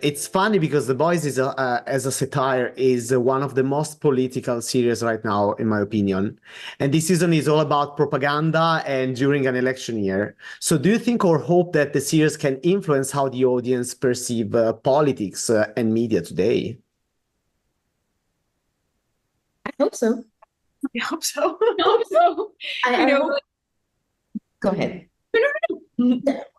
it's funny because The Boys is as a satire is one of the most political series right now, in my opinion. And this season is all about propaganda and during an election year. So do you think or hope that the series can influence how the audience perceive politics and media today? I hope so. I hope so. I hope so. Go ahead.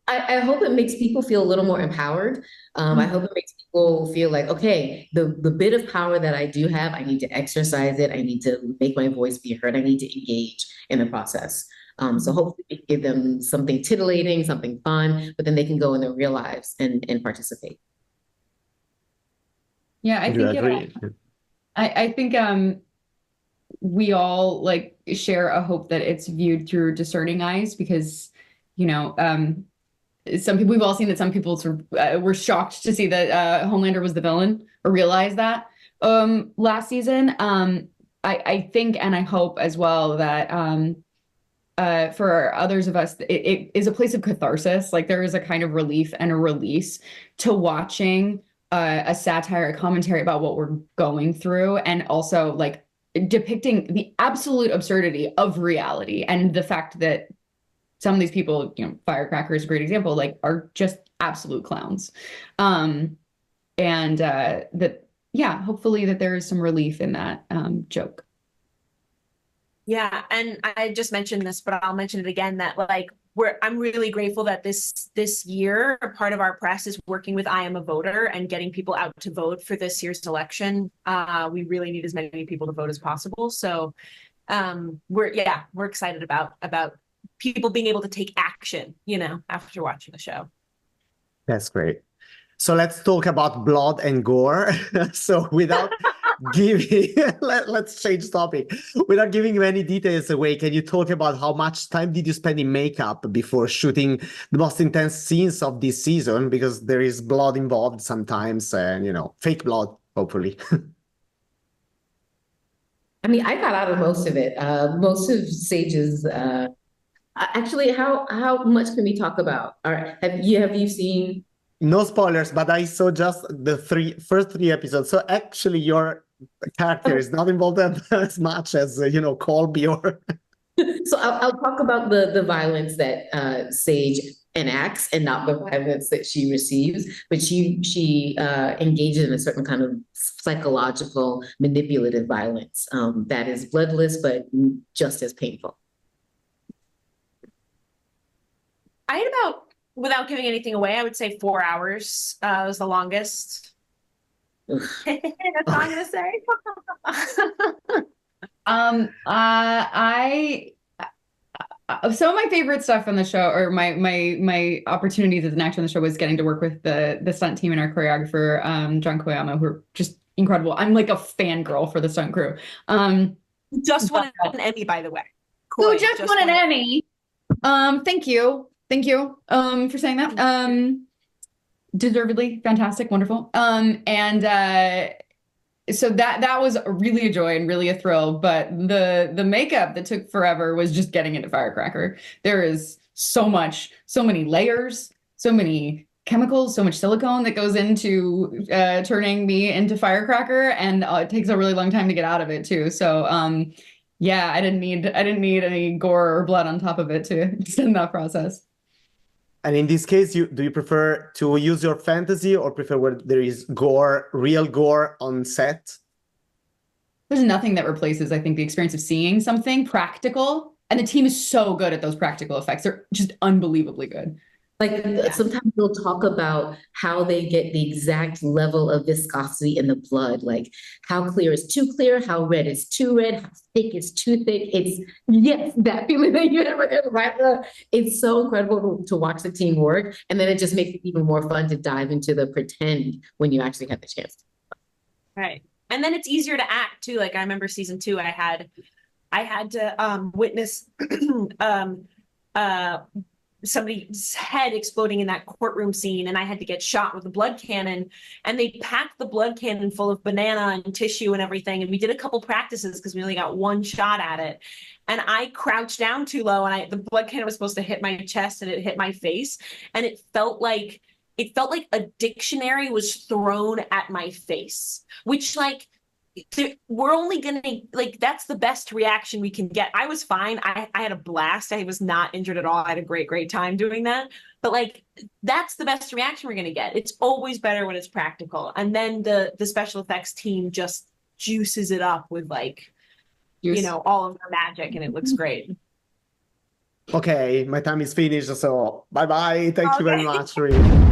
I hope it makes people feel a little more empowered. I hope it makes people feel like, okay, the bit of power that I do have, I need to exercise it. I need to make my voice be heard. I need to engage in the process. So hopefully give them something titillating, something fun, but then they can go in their real lives and participate. Yeah, I think I think we all like share a hope that it's viewed through discerning eyes because, you know, some people, we've all seen that some people sort of were shocked to see that Homelander was the villain or realized that last season. I think and I hope as well that for others of us, it is a place of catharsis. Like there is a kind of relief and a release to watching a satire, a commentary about what we're going through, and also like depicting the absolute absurdity of reality and the fact that some of these people, you know, Firecracker is a great example, like are just absolute clowns. That, yeah, hopefully that there is some relief in that joke. Yeah, and I just mentioned this, but I'll mention it again that like I'm really grateful that this year a part of our press is working with I Am a Voter and getting people out to vote for this year's election. We really need as many people to vote as possible. So we're excited about people being able to take action, you know, after watching the show. That's great. So let's talk about blood and gore. So without giving, let's change topic. Without giving many details away, can you talk about how much time did you spend in makeup before shooting the most intense scenes of this season? Because there is blood involved sometimes, and you know, fake blood, hopefully. I mean, I got out of most of it. Most of Sage's. Actually, how much can we talk about? All right, have you seen? No spoilers, but I saw just the first three episodes. So actually, your character is not involved as much as you know, Colby or. So I'll talk about the violence that Sage enacts and not the violence that she receives. But she engages in a certain kind of psychological manipulative violence that is bloodless but just as painful. I had about, without giving anything away, I would say 4 hours was the longest. That's all I'm gonna say. Some of my favorite stuff on the show, or my opportunities as an actor on the show, was getting to work with the stunt team and our choreographer, John Koyama, who are just incredible. I'm like a fangirl for the stunt crew. Just won an Emmy, by the way. Who just won an Emmy? Thank you. Thank you for saying that. Deservedly, fantastic, wonderful. So that was really a joy and really a thrill. But the makeup that took forever was just getting into Firecracker. There is so many layers, so many chemicals, so much silicone that goes into turning me into Firecracker, and it takes a really long time to get out of it too. So yeah, I didn't need any gore or blood on top of it to extend that process. And in this case, do you prefer to use your fantasy or prefer where there is gore, real gore on set? There's nothing that replaces, I think, the experience of seeing something practical. And the team is so good at those practical effects. They're just unbelievably good. Like sometimes they'll talk about how they get the exact level of viscosity in the blood, like how clear is too clear, how red is too red, how thick is too thick. It's that feeling that you ever get, right? It's so incredible to watch the team work, and then it just makes it even more fun to dive into the pretend when you actually have the chance. Right, and then it's easier to act too. Like I remember season 2, I had to witness somebody's head exploding in that courtroom scene, and I had to get shot with a blood cannon, and they packed the blood cannon full of banana and tissue and everything, and we did a couple practices because we only got one shot at it, and I crouched down too low, and the blood cannon was supposed to hit my chest, and it hit my face, and it felt like it felt like a dictionary was thrown at my face, which like, we're only gonna, like, that's the best reaction we can get. I was fine. I had a blast. I was not injured at all. I had a great time doing that. But like, that's the best reaction we're gonna get. It's always better when it's practical. And then the special effects team just juices it up with like, you know, all of the magic, and it looks great. Okay, my time is finished, so bye-bye. Thank you very Okay. much, Ree.